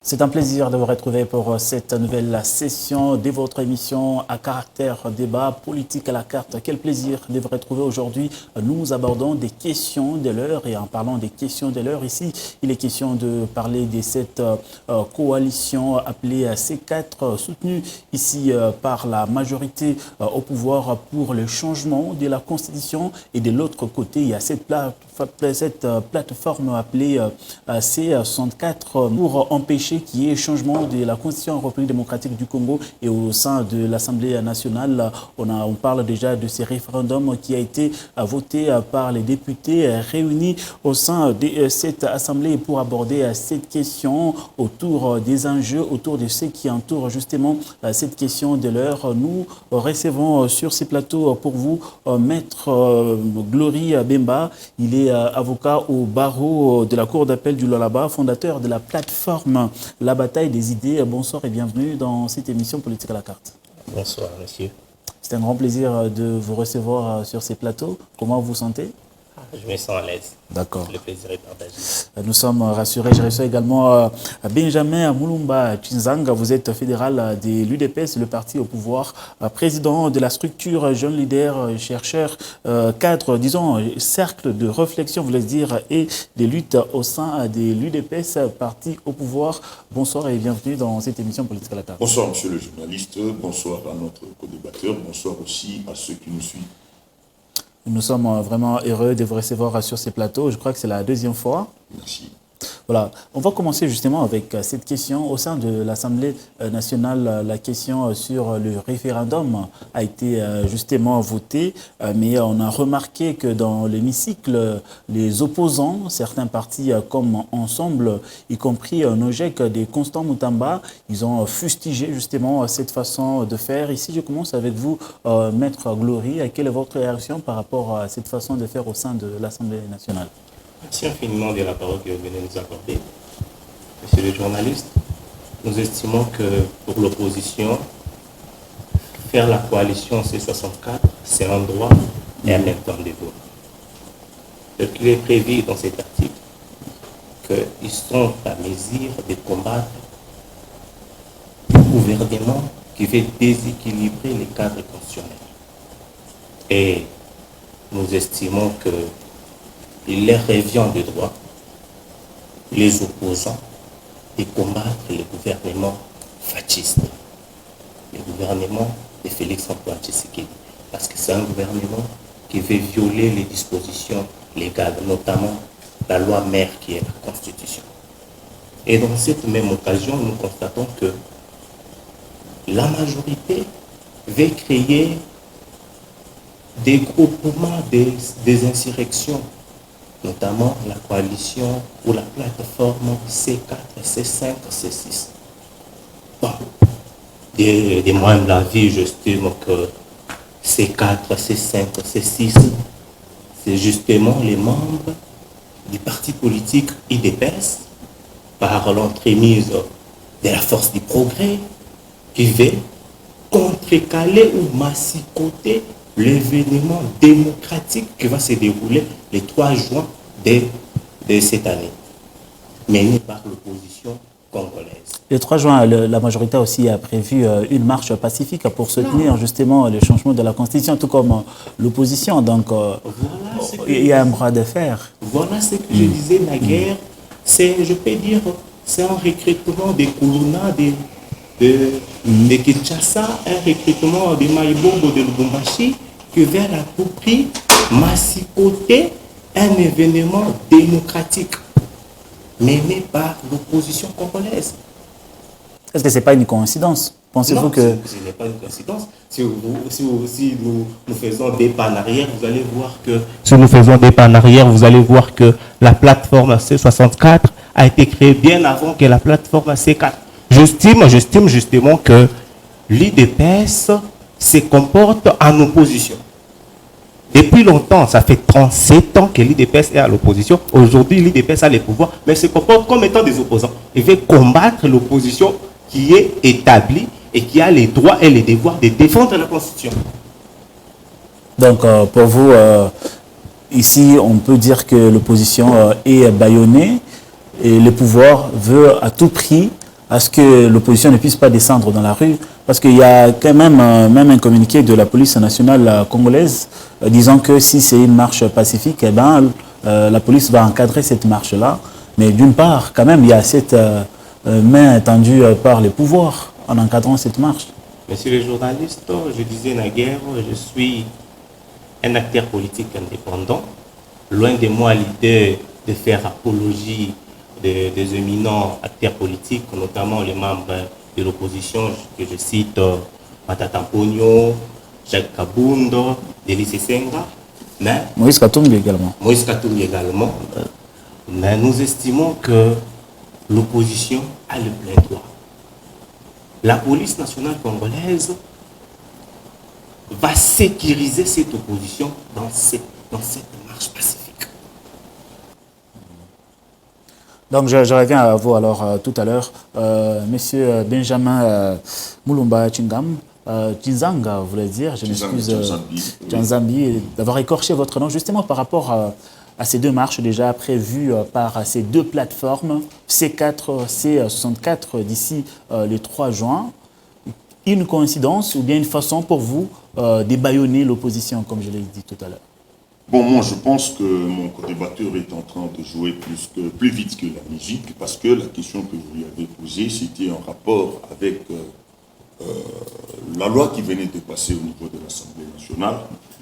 C'est un plaisir de vous retrouver pour cette nouvelle session de votre émission à caractère débat politique à la carte. Quel plaisir de vous retrouver aujourd'hui. Nous abordons des questions de l'heure et en parlant des questions de l'heure, ici, il est question de parler de cette coalition appelée C4, soutenue ici par la majorité au pouvoir pour le changement de la Constitution. Et de l'autre côté, il y a cette plateforme appelée C64 pour empêcher qu'il y ait changement de la Constitution en République démocratique du Congo. Et au sein de l'Assemblée nationale, on parle déjà de ces référendums qui a été voté par les députés réunis au sein de cette Assemblée pour aborder cette question autour des enjeux, autour de ce qui entoure justement cette question de l'heure. Nous recevons sur ces plateaux pour vous Maître Glory Bemba. Il est avocat au barreau de la Cour d'appel du Lualaba, fondateur de la plateforme La Bataille des idées. Bonsoir et bienvenue dans cette émission Politique à la carte. Bonsoir, monsieur. C'est un grand plaisir de vous recevoir sur ces plateaux. Comment vous vous sentez? Je me sens à l'aise. D'accord. Le plaisir est partagé. Nous sommes rassurés. Je reçois également Benjamin Mulumba Chinzanga. Vous êtes fédéral de l'UDPS, le parti au pouvoir, président de la structure Jeunes Leaders, chercheurs, cadre, disons, cercle de réflexion, vous voulez dire, et de lutte au sein de l'UDPS, parti au pouvoir. Bonsoir et bienvenue dans cette émission Politique à la carte. Bonsoir, monsieur le journaliste. Bonsoir à notre co-débatteur. Bonsoir aussi à ceux qui nous suivent. Nous sommes vraiment heureux de vous recevoir sur ces plateaux. Je crois que c'est la deuxième fois. Merci. Voilà, on va commencer justement avec cette question. Au sein de l'Assemblée nationale, la question sur le référendum a été justement votée, mais on a remarqué que dans l'hémicycle, les opposants, certains partis comme Ensemble, y compris Nojek de Constant Moutamba, ils ont fustigé justement cette façon de faire. Ici, je commence avec vous, Maître Glory. Quelle est votre réaction par rapport à cette façon de faire au sein de l'Assemblée nationale? Merci infiniment de la parole que vous venez nous accorder. Monsieur le journaliste, nous estimons que pour l'opposition, faire la coalition C64, c'est un droit et un même temps devoir. Ce qui est prévu dans cet article, qu'ils sont à mesure de combattre le gouvernement qui veut déséquilibrer les cadres constitutionnels. Et nous estimons que il leur revient de droit, les opposants, de combattre le gouvernement fasciste, le gouvernement de Félix-Antoine Tshisekedi, parce que c'est un gouvernement qui veut violer les dispositions légales, notamment la loi mère qui est la Constitution. Et dans cette même occasion, nous constatons que la majorité veut créer des groupements, des insurrections, notamment la coalition ou la plateforme C4, C5, C6. Bon, de moi-même la vie, j'estime que C4, C5, C6, c'est justement les membres du parti politique UDPS, par l'entremise de la force du progrès, qui veut contrecaler ou massicoter l'événement démocratique qui va se dérouler le 3 juin de cette année, mené par l'opposition congolaise. Le 3 juin, la majorité aussi a prévu une marche pacifique pour soutenir justement le changement de la Constitution, tout comme l'opposition. Donc, voilà il y a un bras de fer. Voilà ce que je disais naguère. C'est, je peux dire, c'est un recrutement des Kuluna, de Kinshasa, un recrutement de Maïbobo, de Lubumbashi, qui veut à tout prix massicoter un événement démocratique mené par l'opposition congolaise. Est-ce que ce n'est pas une coïncidence? Pensez-vous que... ce n'est pas une coïncidence. Si nous faisons des pas en arrière, vous allez voir que... Si nous faisons des pas en arrière, vous allez voir que la plateforme C64 a été créée bien avant que la plateforme C4. J'estime justement que l'UDPS se comporte en opposition. Depuis longtemps, ça fait 37 ans que l'UDPS est à l'opposition. Aujourd'hui, l'UDPS a les pouvoirs, mais se comporte comme étant des opposants. Il veut combattre l'opposition qui est établie et qui a les droits et les devoirs de défendre la Constitution. Donc, pour vous, ici, on peut dire que l'opposition est bâillonnée et le pouvoir veut à tout prix à ce que l'opposition ne puisse pas descendre dans la rue? Parce qu'il y a quand même, même un communiqué de la police nationale congolaise disant que si c'est une marche pacifique, eh ben, la police va encadrer cette marche-là. Mais d'une part, quand même, il y a cette main tendue par les pouvoirs en encadrant cette marche. Monsieur le journaliste, je disais naguère, je suis un acteur politique indépendant. Loin de moi l'idée de faire apologie des éminents acteurs politiques, notamment les membres de l'opposition, que je cite Matata Mpogno, Jacques Kabundo, Denis Senga, mais Moïse Katumbi également. Moïse Katumbi également. Mais nous estimons que l'opposition a le plein droit. La police nationale congolaise va sécuriser cette opposition dans cette marche pacifique. Donc je reviens à vous alors tout à l'heure. Monsieur Benjamin Mulumba Chingam, Chinzanga, vous voulez dire, je m'excuse, Chanzambi, d'avoir écorché votre nom justement par rapport à ces deux marches déjà prévues par ces deux plateformes, C4, C64, d'ici le 3 juin. Une coïncidence ou bien une façon pour vous d'ébaillonner l'opposition, comme je l'ai dit tout à l'heure? Bon, moi je pense que mon co-débatteur est en train de jouer plus vite que la musique, parce que la question que je lui avais posée, c'était en rapport avec la loi qui venait de passer au niveau de l'Assemblée nationale.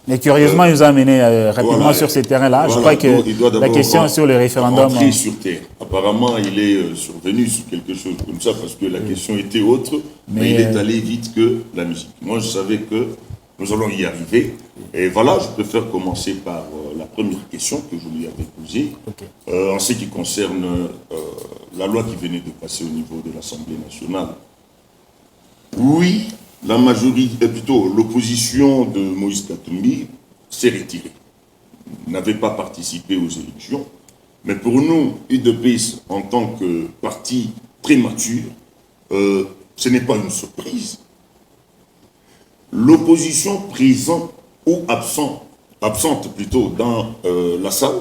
Mais curieusement, il nous a amené rapidement voilà, sur ces terrains-là. Voilà, je crois que la question sur le référendum... sur terre. Apparemment, il est survenu sur quelque chose comme ça, parce que la question était autre, mais il est allé vite que la musique. Moi, je savais que nous allons y arriver. Et voilà, je préfère commencer par la première question que je lui avais posée. Okay. En ce qui concerne la loi qui venait de passer au niveau de l'Assemblée nationale. Oui, la majorité, plutôt l'opposition de Moïse Katumbi s'est retirée. N'avait pas participé aux élections. Mais pour nous, UDPS, en tant que parti prémature, ce n'est pas une surprise. L'opposition présente ou absente plutôt dans la salle,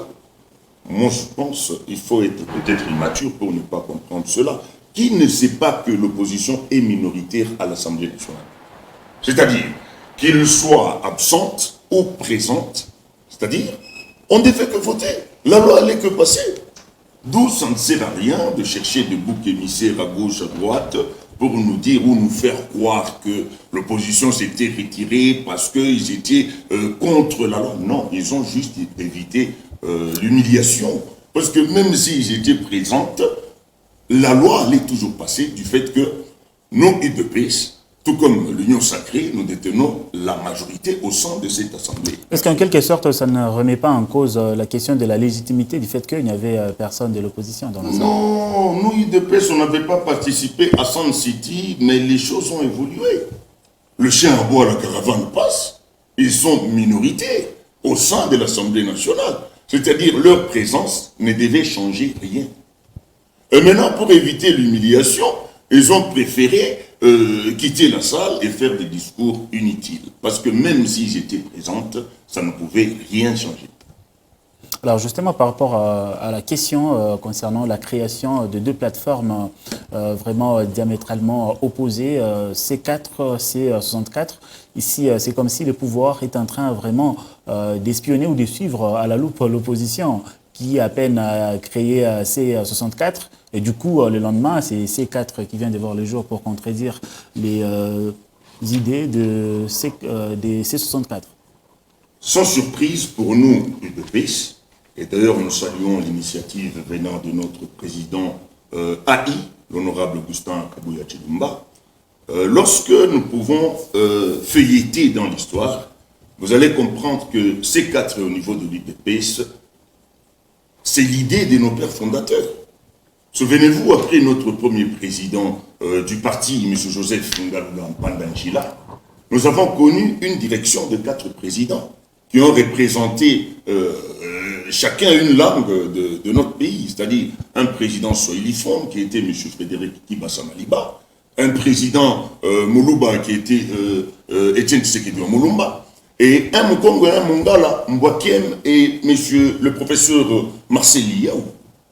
moi je pense qu'il faut être peut-être immature pour ne pas comprendre cela. Qui ne sait pas que l'opposition est minoritaire à l'Assemblée nationale? C'est-à-dire qu'il soit absente ou présente, c'est-à-dire on ne fait que voter. La loi n'est que passée. D'où ça ne sert à rien de chercher des boucs émissaires à gauche, à droite, pour nous dire ou nous faire croire que l'opposition s'était retirée parce qu'ils étaient contre la loi. Non, ils ont juste évité l'humiliation. Parce que même s'ils étaient présents, la loi allait toujours passer du fait que nous, UDPS, tout comme l'Union sacrée, nous détenons la majorité au sein de cette assemblée. Est-ce qu'en quelque sorte, ça ne remet pas en cause la question de la légitimité du fait qu'il n'y avait personne de l'opposition dans l'assemblée? Non, nous, UDPS, on n'avait pas participé à Sun City, mais les choses ont évolué. Le chien à bois, la caravane passe. Ils sont minorités au sein de l'Assemblée nationale. C'est-à-dire, leur présence ne devait changer rien. Et maintenant, pour éviter l'humiliation, ils ont préféré quitter la salle et faire des discours inutiles. Parce que même s'ils étaient présents, ça ne pouvait rien changer. Alors justement, par rapport à la question concernant la création de deux plateformes vraiment diamétralement opposées, C4, C64, ici c'est comme si le pouvoir est en train vraiment d'espionner ou de suivre à la loupe l'opposition, qui à peine a créé C64, et du coup, le lendemain, c'est C4 qui vient de voir le jour pour contredire les idées des C64. Sans surprise pour nous, UDPS, et d'ailleurs nous saluons l'initiative venant de notre président AI, l'honorable Augustin Kabuya Chilumba, lorsque nous pouvons feuilleter dans l'histoire, vous allez comprendre que C4 au niveau de l'UDPS, c'est l'idée de nos pères fondateurs. Souvenez-vous, après notre premier président du parti, M. Joseph Ngaluga Mpandanjila, nous avons connu une direction de 4 présidents qui ont représenté chacun une langue de notre pays, c'est-à-dire un président Soilifon qui était M. Frédéric Kibasa-Maliba, un président Moluba qui était Etienne Tshisekedi Mulumba, et un Mukongo et un Mongala, Mbwakiem et monsieur le professeur Marcel Liaou.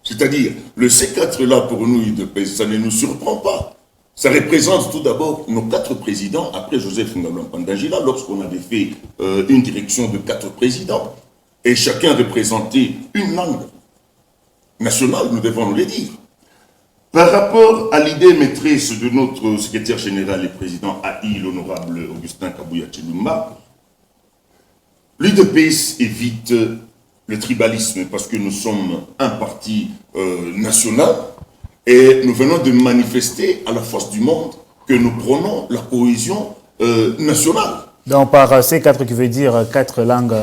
C'est-à-dire, le C4 là pour nous, ça ne nous surprend pas. Ça représente tout d'abord nos 4 présidents, après Joseph Ngabla Mpandangila, lorsqu'on avait fait une direction de 4 présidents, et chacun représentait une langue nationale, nous devons nous le dire. Par rapport à l'idée maîtresse de notre secrétaire général et président AI, l'honorable Augustin Kabuya Tshilumba, l'UDPS évite le tribalisme parce que nous sommes un parti national et nous venons de manifester à la face du monde que nous prenons la cohésion nationale. Donc par C4 qui veut dire 4 langues...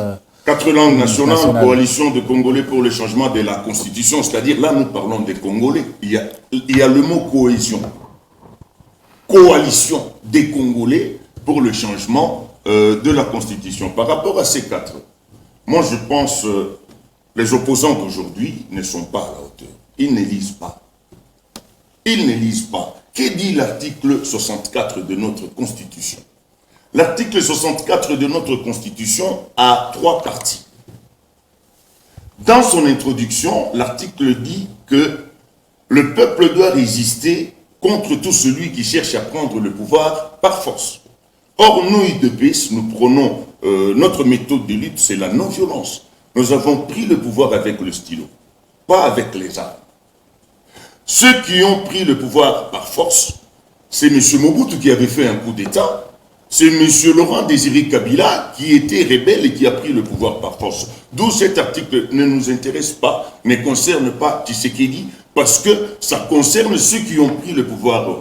4 langues nationales, coalition de Congolais pour le changement de la Constitution, c'est-à-dire là nous parlons des Congolais, il y a le mot cohésion. Coalition des Congolais pour le changement de la Constitution. Par rapport à ces 4, moi je pense les opposants d'aujourd'hui ne sont pas à la hauteur. Ils ne lisent pas. Ils ne lisent pas. Que dit l'article 64 de notre Constitution? L'article 64 de notre Constitution a 3 parties. Dans son introduction, l'article dit que le peuple doit résister contre tout celui qui cherche à prendre le pouvoir par force. Or, nous, UDPS, nous prenons notre méthode de lutte, c'est la non-violence. Nous avons pris le pouvoir avec le stylo, pas avec les armes. Ceux qui ont pris le pouvoir par force, c'est M. Mobutu qui avait fait un coup d'État. C'est M. Laurent Désiré Kabila qui était rebelle et qui a pris le pouvoir par force. D'où cet article ne nous intéresse pas, ne concerne pas Tshisekedi, parce que ça concerne ceux qui ont pris le pouvoir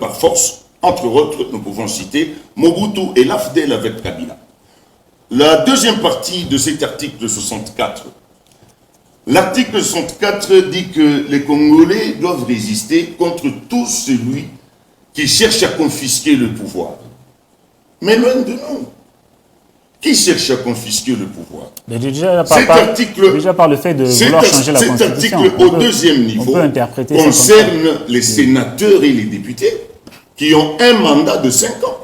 par force. Entre autres, nous pouvons citer Mobutu et l'AFDEL avec Kabila. La deuxième partie de cet article 64. L'article 64 dit que les Congolais doivent résister contre tout celui qui cherche à confisquer le pouvoir. Mais loin de nous. Qui cherche à confisquer le pouvoir? Mais déjà par le fait de vouloir changer la Constitution. Cet article, au deuxième niveau, concerne les sénateurs et les députés qui ont un mandat de 5 ans.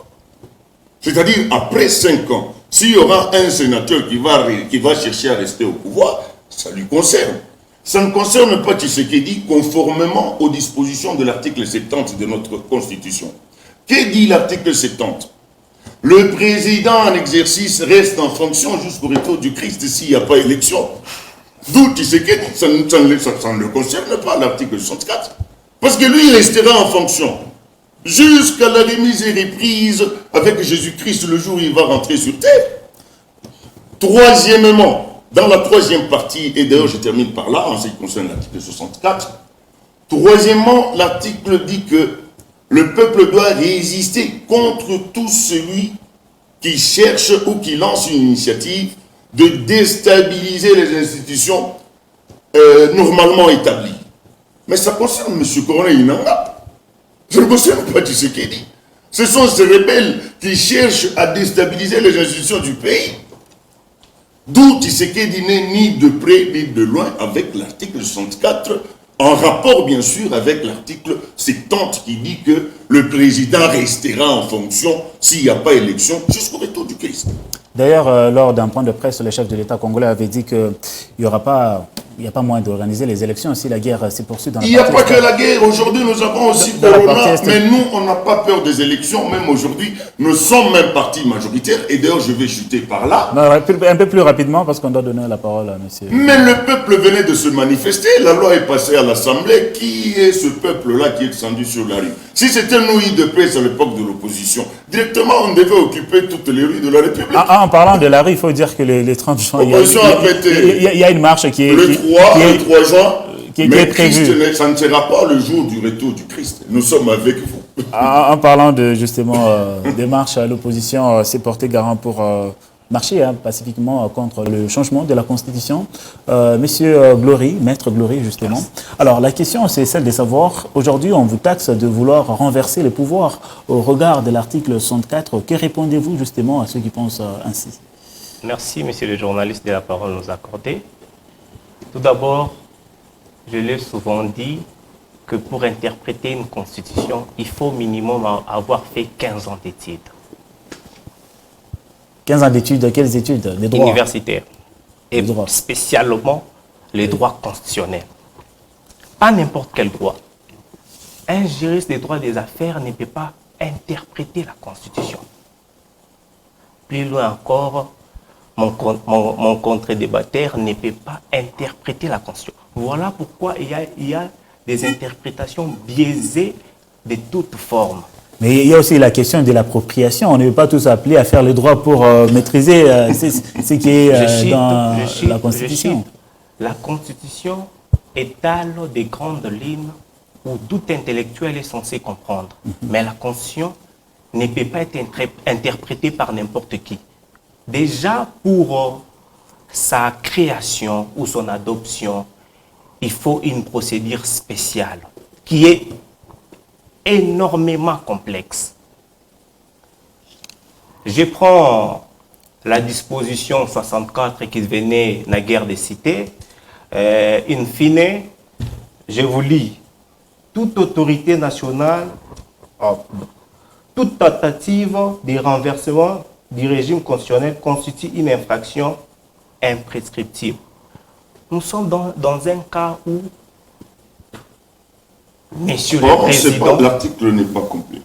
C'est-à-dire, après 5 ans, s'il y aura un sénateur qui va chercher à rester au pouvoir, ça lui concerne. Ça ne concerne pas Tshisekedi conformément aux dispositions de l'article 70 de notre Constitution. Que dit l'article 70? Le président en exercice reste en fonction jusqu'au retour du Christ s'il n'y a pas élection. D'où Tshisekedi, ça ne le concerne pas, l'article 64. Parce que lui, il restera en fonction jusqu'à la remise et reprise avec Jésus-Christ le jour où il va rentrer sur terre. Troisièmement, dans la troisième partie, et d'ailleurs je termine par là, en ce qui concerne l'article 64, troisièmement, l'article dit que le peuple doit résister contre tout celui qui cherche ou qui lance une initiative de déstabiliser les institutions normalement établies. Mais ça concerne M. Corneille Inanga. Ça ne concerne pas Tshisekedi. Ce sont ces rebelles qui cherchent à déstabiliser les institutions du pays. D'où Tshisekedi n'est ni de près ni de loin avec l'article 64, en rapport bien sûr avec l'article 70 qui dit que le président restera en fonction s'il n'y a pas élection jusqu'au retour du Christ. D'ailleurs, lors d'un point de presse, le chef de l'État congolais avait dit qu'il n'y aura pas... Il n'y a pas moyen d'organiser les élections si la guerre s'est poursuivie dans la partie. Il n'y a pas que la guerre. Aujourd'hui, nous avons aussi Corona. Mais nous, on n'a pas peur des élections. Même aujourd'hui, nous sommes même parti majoritaire. Et d'ailleurs, je vais chuter par là. Non, un peu plus rapidement parce qu'on doit donner la parole à monsieur. Mais le peuple venait de se manifester. La loi est passée à l'Assemblée. Qui est ce peuple-là qui est descendu sur la rue? Si c'était nous, UDPS, à l'époque de l'opposition, directement, on devait occuper toutes les rues de la République. En parlant de la rue, il faut dire que les 30 juin, il y a une marche qui est... Le 3 juin, mais Christ, ça ne sera pas le jour du retour du Christ. Nous sommes avec vous. En parlant de, justement des marches, l'opposition s'est portée garant pour marcher pacifiquement contre le changement de la Constitution. Monsieur Glory, Maître Glory, justement. Alors, la question, c'est celle de savoir, aujourd'hui, on vous taxe de vouloir renverser le pouvoir au regard de l'article 64. Que répondez-vous, justement, à ceux qui pensent ainsi? Merci, monsieur le journaliste, de la parole nous accorder. Tout d'abord, je l'ai souvent dit que pour interpréter une constitution, il faut minimum avoir fait 15 ans d'études. 15 ans d'études, quelles études? Les droits universitaires. Et spécialement les droits constitutionnels. Pas n'importe quel droit. Un juriste des droits des affaires ne peut pas interpréter la Constitution. Plus loin encore, mon contre-débatteur ne peut pas interpréter la Constitution. Voilà pourquoi il y a des interprétations biaisées de toutes formes. Mais il y a aussi la question de l'appropriation. On ne veut pas tous appeler à faire le droit pour maîtriser ce qui est dans la Constitution. La Constitution étale des grandes lignes où tout intellectuel est censé comprendre. Mais la Constitution ne peut pas être interprétée par n'importe qui. Déjà, pour sa création ou son adoption, il faut une procédure spéciale qui est énormément complexe. Je prends la disposition 64 qui venait naguère de citer. In fine, je vous lis. Toute autorité nationale, toute tentative de renversement du régime constitutionnel constitue une infraction imprescriptible. Nous sommes dans un cas où, Monsieur le Président... L'article n'est pas complet.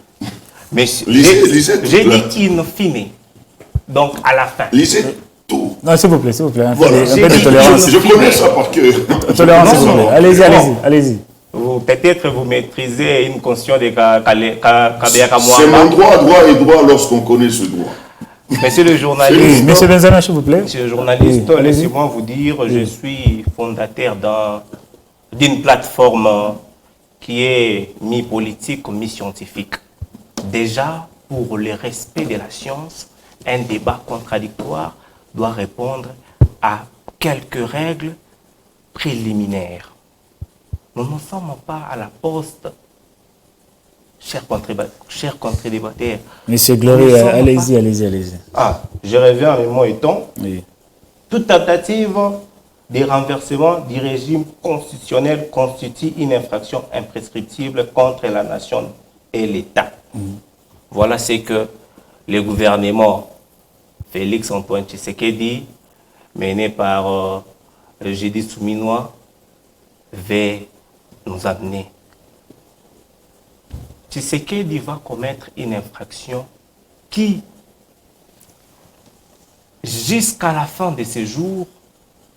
J'ai dit in fine, donc à la fin. Lisez tout. Non, s'il vous plaît, s'il vous plaît. Voilà. Un peu de tolérance. Je connais ça par cœur. Tolérance, s'il vous plaît. Allez-y, allez-y, allez-y. Peut-être vous maîtrisez une conscience de Kabea C'est mon droit lorsqu'on connaît ce droit. Monsieur le journaliste, Monsieur Benzana, s'il vous plaît. Monsieur le journaliste, laissez-moi vous dire, je suis fondateur d'une plateforme qui est mi-politique, mi-scientifique. Déjà, pour le respect de la science, un débat contradictoire doit répondre à quelques règles préliminaires. Nous ne sommes pas à la poste, chers contre-débatteurs. Monsieur Glory, allez-y, allez-y, allez-y. Je reviens à mon éton. Oui. Toute tentative de renversement du régime constitutionnel constitue une infraction imprescriptible contre la nation et l'État. Voilà ce que le gouvernement Félix Antoine Tshisekedi, mené par Judith Souminois, va nous amener. Tshisekedi va commettre une infraction qui, jusqu'à la fin de ses jours,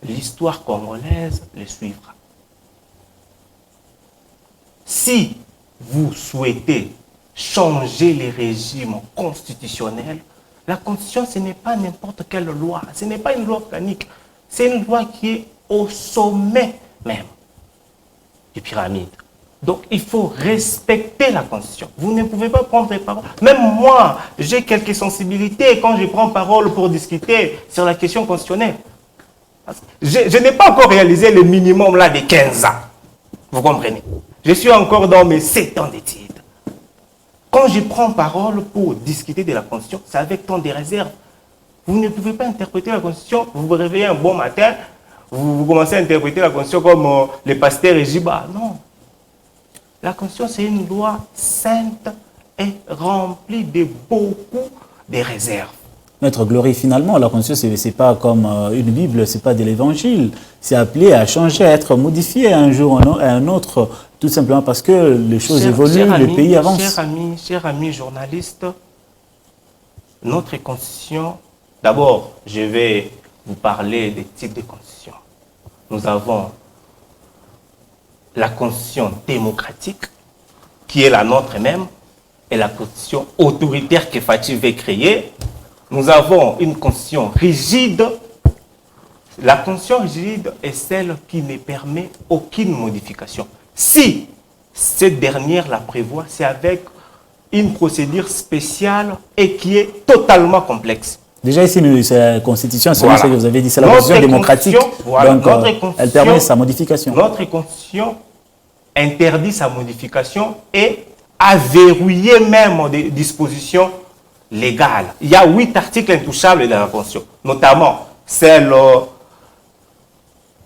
l'histoire congolaise le suivra. Si vous souhaitez changer les régimes constitutionnels, la Constitution, ce n'est pas n'importe quelle loi, ce n'est pas une loi organique, c'est une loi qui est au sommet même des pyramides. Donc, il faut respecter la Constitution. Vous ne pouvez pas prendre parole. Même moi, j'ai quelques sensibilités quand je prends parole pour discuter sur la question constitutionnelle. Je n'ai pas encore réalisé le minimum là de 15 ans. Vous comprenez? Je suis encore dans mes 7 ans d'études. Quand je prends parole pour discuter de la Constitution, c'est avec tant de réserves. Vous ne pouvez pas interpréter la Constitution. Vous vous réveillez un bon matin, vous commencez à interpréter la Constitution comme le pasteur Ejiba. Non. La Constitution, c'est une loi sainte et remplie de beaucoup de réserves. Maître Glory, finalement, la Constitution, ce n'est pas comme une Bible, ce n'est pas de l'Évangile. C'est appelé à changer, à être modifié un jour à un autre, tout simplement parce que les choses évoluent, le pays avance. Chers amis journalistes, notre Constitution, d'abord, je vais vous parler des types de Constitution. Nous avons la Constitution démocratique, qui est la nôtre même, et la Constitution autoritaire que Fathi veut créer. Nous avons une Constitution rigide. La Constitution rigide est celle qui ne permet aucune modification. Si cette dernière la prévoit, c'est avec une procédure spéciale et qui est totalement complexe. Déjà ici, c'est la Constitution, c'est ce que vous avez dit, c'est la Constitution démocratique. Voilà, donc, elle permet sa modification. Notre Constitution interdit sa modification et a verrouillé même des dispositions légales. Il y a 8 articles intouchables dans la Constitution, notamment celle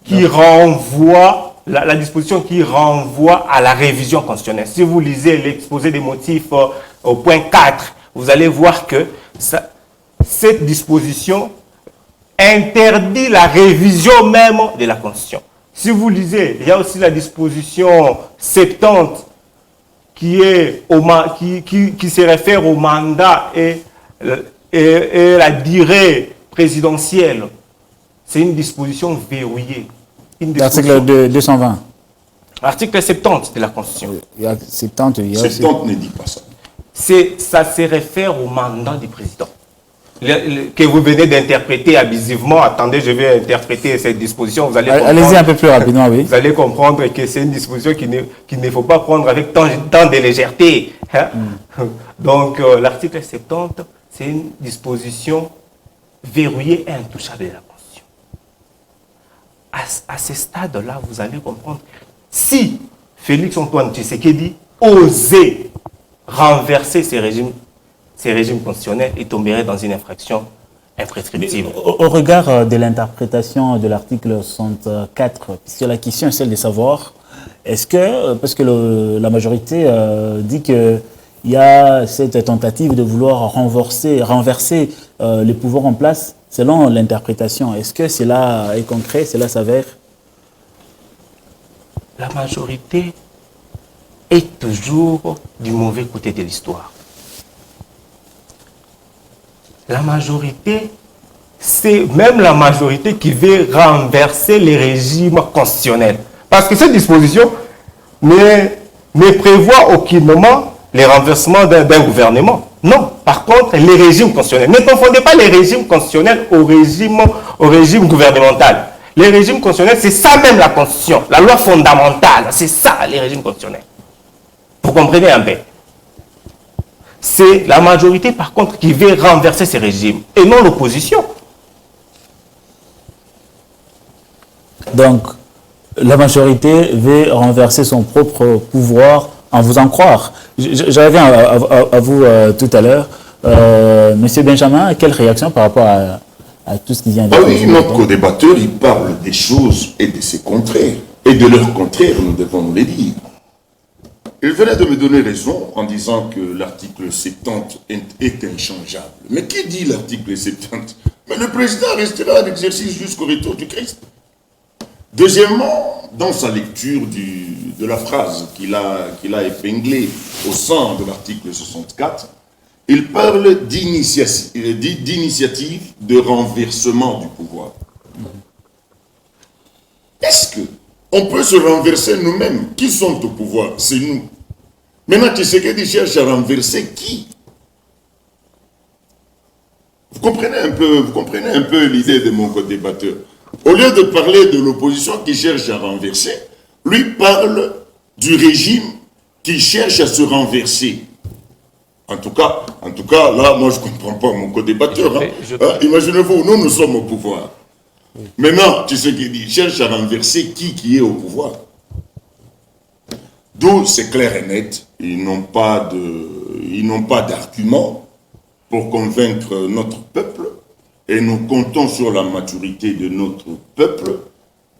qui renvoie, la disposition qui renvoie à la révision constitutionnelle. Si vous lisez l'exposé des motifs au point 4, vous allez voir que cette disposition interdit la révision même de la Constitution. Si vous lisez, il y a aussi la disposition 70 qui se réfère au mandat et la durée présidentielle, c'est une disposition verrouillée. L'article 220. L'article 70 de la Constitution. Il y a 70, il y a 70 ne dit pas ça. Ça se réfère au mandat du président. Que vous venez d'interpréter abusivement. Attendez, je vais interpréter cette disposition. Vous allez allez-y un peu plus rapidement, oui. Vous allez comprendre que c'est une disposition qu'il ne faut pas prendre avec tant de légèreté. Hein? Donc, l'article 70, c'est une disposition verrouillée et intouchable de la Constitution. À ce stade-là, vous allez comprendre, si Félix-Antoine Tshisekedi osait renverser ces régimes constitutionnels, il tomberait dans une infraction imprescriptible. Au regard de l'interprétation de l'article 64, puisque la question est celle de savoir, est-ce que, parce que la majorité dit qu'il y a cette tentative de vouloir renverser les pouvoirs en place, selon l'interprétation, est-ce que cela est concret, cela s'avère? La majorité est toujours du mauvais côté de l'histoire. La majorité, c'est même la majorité qui veut renverser les régimes constitutionnels. Parce que cette disposition ne prévoit aucunement les renversements d'un gouvernement. Non, par contre, les régimes constitutionnels. Ne confondez pas les régimes constitutionnels au régime gouvernemental. Les régimes constitutionnels, c'est ça même la Constitution, la loi fondamentale. C'est ça, les régimes constitutionnels. Vous comprenez un peu? C'est la majorité, par contre, qui veut renverser ces régimes, et non l'opposition. Donc, la majorité veut renverser son propre pouvoir, en vous en croire. Je reviens à vous tout à l'heure. Monsieur Benjamin, quelle réaction par rapport à tout ce qui vient d'être dit? Oui, notre co-débatteur, il parle des choses et de ses contraires. Et de leurs contraires, nous devons nous les dire. Il venait de me donner raison en disant que l'article 70 est inchangeable. Mais qui dit l'article 70? Mais le président restera en exercice jusqu'au retour du Christ. Deuxièmement, dans sa lecture de la phrase qu'il a épinglée au sein de l'article 64, il parle d'initiative de renversement du pouvoir. Est-ce qu'on peut se renverser nous-mêmes? Qui sont au pouvoir? C'est nous. Maintenant, Tshisekedi cherche à renverser qui? Vous comprenez un peu l'idée de mon co-débatteur. Au lieu de parler de l'opposition qui cherche à renverser, lui parle du régime qui cherche à se renverser. En tout cas, là, moi, je ne comprends pas mon co-débatteur. Imaginez-vous, nous sommes au pouvoir. Maintenant, tu sais qu'il cherche à renverser qui est au pouvoir. D'où, c'est clair et net, ils n'ont pas d'argument pour convaincre notre peuple, et nous comptons sur la maturité de notre peuple,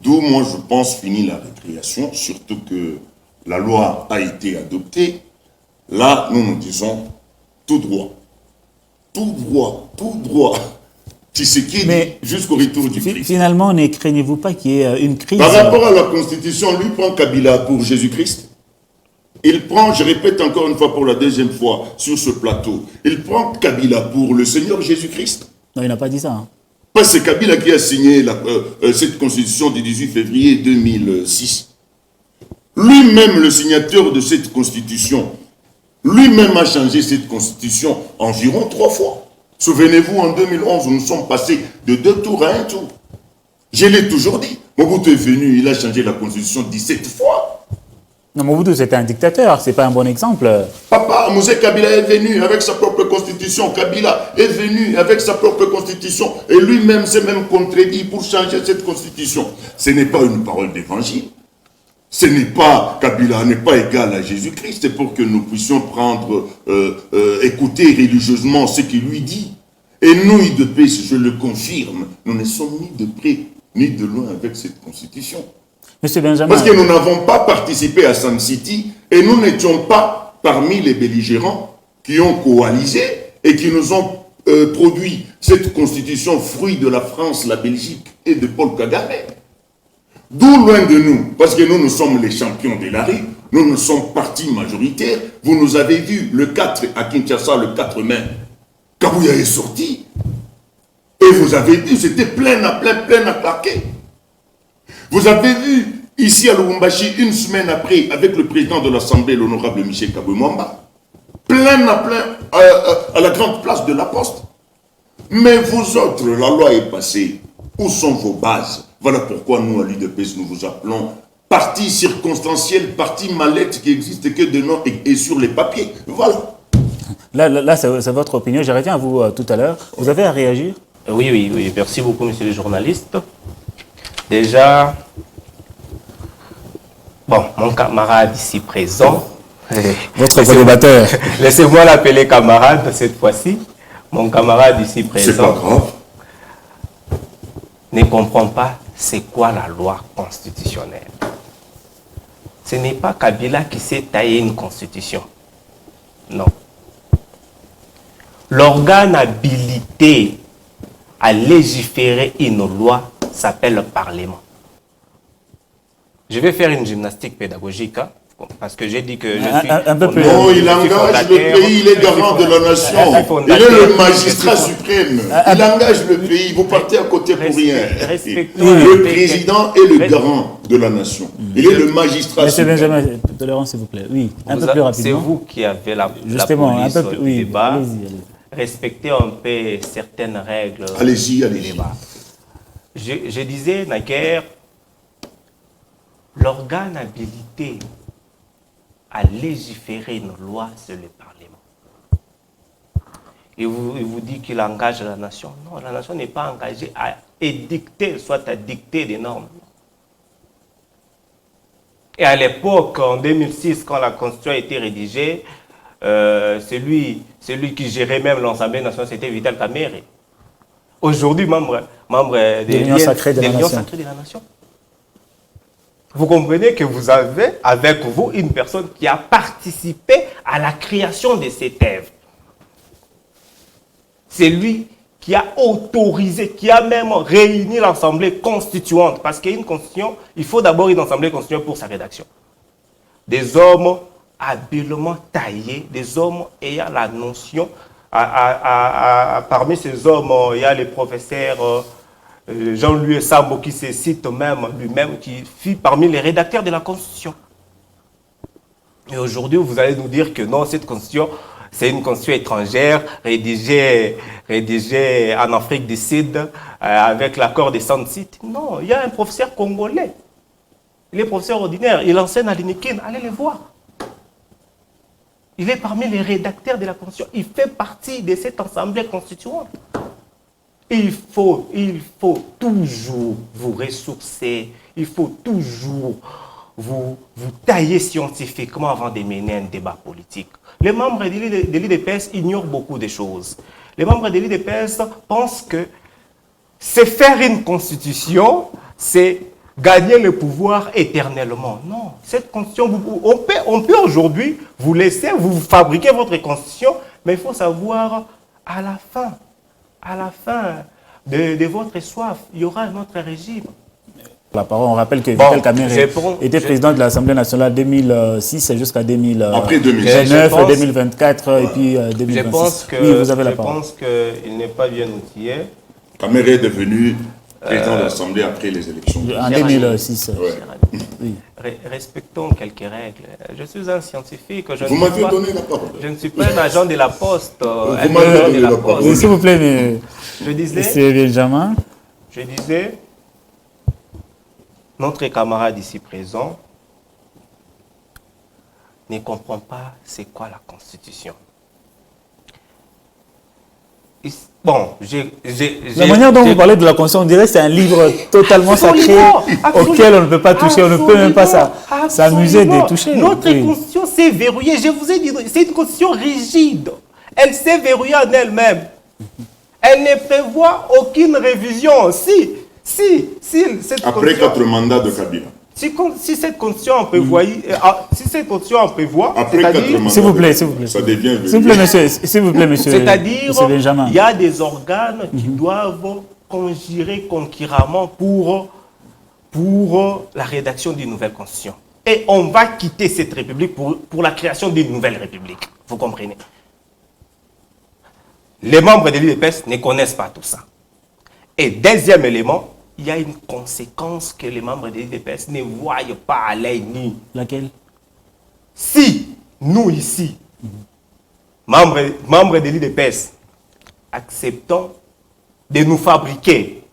d'où, moi, je pense, finit la récréation, surtout que la loi a été adoptée. Là, nous disons tout droit. Mais jusqu'au retour du Christ. Finalement, ne craignez-vous pas qu'il y ait une crise? Par rapport à la Constitution, lui prend Kabila pour Jésus-Christ. Il prend, je répète encore une fois pour la deuxième fois sur ce plateau, il prend Kabila pour le Seigneur Jésus-Christ. Non, il n'a pas dit ça. Hein. Parce que c'est Kabila qui a signé cette Constitution du 18 février 2006. Lui-même, le signateur de cette Constitution, lui-même a changé cette Constitution environ 3 fois. Souvenez-vous, en 2011, nous sommes passés de 2 tours à 1 tour. Je l'ai toujours dit. Mobutu est venu, il a changé la Constitution 17 fois. Non, Mobutu, c'était un dictateur, c'est pas un bon exemple. Papa, Mosé Kabila est venu avec sa propre constitution. Kabila est venu avec sa propre constitution. Et lui-même s'est même contredit pour changer cette constitution. Ce n'est pas une parole d'évangile. Ce n'est pas, Kabila n'est pas égal à Jésus-Christ. C'est pour que nous puissions prendre, écouter religieusement ce qu'il lui dit. Et nous, IDPS, je le confirme, nous ne sommes ni de près ni de loin avec cette constitution. Monsieur Benjamin, parce que nous n'avons pas participé à Sun City et nous n'étions pas parmi les belligérants qui ont coalisé et qui nous ont produit cette constitution fruit de la France, la Belgique et de Paul Kagame. D'où loin de nous, parce que nous sommes les champions de la rue, nous sommes partis majoritaires. Vous nous avez vu le 4 à Kinshasa, le 4 mai, Kabuya est sorti. Et vous avez vu, c'était plein à claquer. Vous avez vu, ici à Lubumbashi, une semaine après, avec le président de l'Assemblée, l'honorable Michel Kaboué-Mwamba, plein à la grande place de la Poste. Mais vous autres, la loi est passée. Où sont vos bases? Voilà pourquoi nous, à l'UDPS, nous vous appelons parti circonstanciel, parti mallette qui existe que de nom et sur les papiers. Voilà. Là c'est votre opinion. Je reviens à vous tout à l'heure. Vous avez à réagir? Oui. Merci beaucoup, monsieur le journaliste. Déjà, bon, mon camarade ici présent, votre collaborateur. Laissez-moi l'appeler camarade cette fois-ci. Mon camarade ici présent. C'est pas grave. Ne comprend pas c'est quoi la loi constitutionnelle. Ce n'est pas Kabila qui s'est taillé une constitution. Non. L'organe habilité à légiférer une loi s'appelle le Parlement. Je vais faire une gymnastique pédagogique, hein, parce que j'ai dit que je suis... Un peu plus. Non, il engage le pays, il est garant de la nation. Il est le magistrat suprême. Il engage le pays, vous partez à côté pour rien. Le président est le garant de la nation. Il est le magistrat Monsieur suprême. Benjamin, tolérance s'il vous plaît. Oui, un peu plus rapidement. C'est vous qui avez la Justement, police un peu plus, du débat. allez-y. Respectez un peu certaines règles Allez-y. du débat. Je disais naguère, l'organe habilité à légiférer une loi, c'est le Parlement. Il vous dit qu'il engage la nation. Non, la nation n'est pas engagée à édicter, soit à dicter des normes. Et à l'époque, en 2006, quand la Constitution a été rédigée, celui qui gérait même l'Assemblée nationale, c'était Vital Kamerhe. Aujourd'hui, membre de l'Union sacrée de la nation. Vous comprenez que vous avez avec vous une personne qui a participé à la création de cette œuvre. C'est lui qui a autorisé, qui a même réuni l'Assemblée constituante. Parce qu'une constitution, il faut d'abord une Assemblée constituante pour sa rédaction. Des hommes habilement taillés, des hommes ayant la notion. Parmi ces hommes, il y a le professeur Jean-Louis Sambo qui se cite même lui-même, qui fut parmi les rédacteurs de la Constitution. Et aujourd'hui, vous allez nous dire que non, cette Constitution, c'est une Constitution étrangère, rédigée en Afrique du Sud, avec l'accord des Saint-Sites. Non, il y a un professeur congolais. Il est professeur ordinaire, il enseigne à l'INIKIN, allez le voir. Il est parmi les rédacteurs de la Constitution. Il fait partie de cette assemblée constituante. Il faut toujours vous ressourcer. Il faut toujours vous tailler scientifiquement avant de mener un débat politique. Les membres de l'UDPS ignorent beaucoup de choses. Les membres de l'UDPS pensent que c'est faire une constitution, c'est gagner le pouvoir éternellement. Non, cette constitution, on peut aujourd'hui vous laisser, vous fabriquer votre constitution, mais il faut savoir à la fin de votre soif, il y aura un autre régime. La parole, on rappelle que Vital Kamerhe était président de l'Assemblée nationale 2006 jusqu'à 2009, 2024 et puis 2026. Oui, vous avez la parole. Je pense qu'il n'est pas bien outillé. Kamerhe est devenu président de l'Assemblée après les élections. En 2006. Ouais. Oui. Respectons quelques règles. Je suis un scientifique. Vous m'avez donné la parole. Je ne suis pas un agent de la Poste. Vous m'avez donné la parole. S'il vous plaît, je disais, c'est Benjamin. Je disais, notre camarade ici présent ne comprend pas c'est quoi la Constitution. Bon, la manière dont vous parlez de la Constitution, on dirait que c'est un livre totalement sacré auquel on ne peut pas toucher, on ne peut même pas s'amuser de toucher. Notre Constitution s'est verrouillée, je vous ai dit, c'est une Constitution rigide. Elle s'est verrouillée en elle-même. Elle ne prévoit aucune révision. Après 4 mandats de Kabila. Si cette constitution en prévoit, après 4 mandats, s'il vous plaît, ça devient s'il vous plaît, monsieur. C'est-à-dire, il y a des organes qui doivent conjurer concurremment pour pour la rédaction d'une nouvelle constitution. Et on va quitter cette république pour la création d'une nouvelle république. Vous comprenez? Les membres de l'UDPS ne connaissent pas tout ça. Et deuxième élément, il y a une conséquence que les membres de l'UDPS ne voient pas à l'œil nu. Laquelle? Si nous ici, membres de l'UDPS, acceptons de nous fabriquer,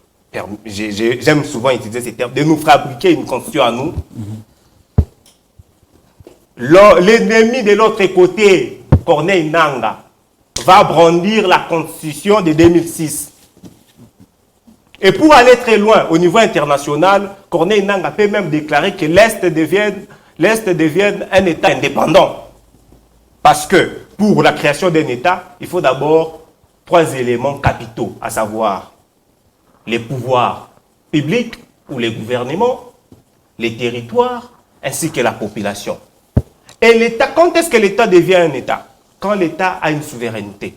j'aime souvent utiliser ces termes, de nous fabriquer une constitution à nous, l'ennemi de l'autre côté, Corneille Nangaa, va brandir la constitution de 2006. Et pour aller très loin au niveau international, Corneille Nangaa peut même déclarer que l'Est devienne un État indépendant. Parce que pour la création d'un État, il faut d'abord 3 éléments capitaux, à savoir les pouvoirs publics ou les gouvernements, les territoires, ainsi que la population. Et l'État, quand est-ce que l'État devient un État? Quand l'État a une souveraineté.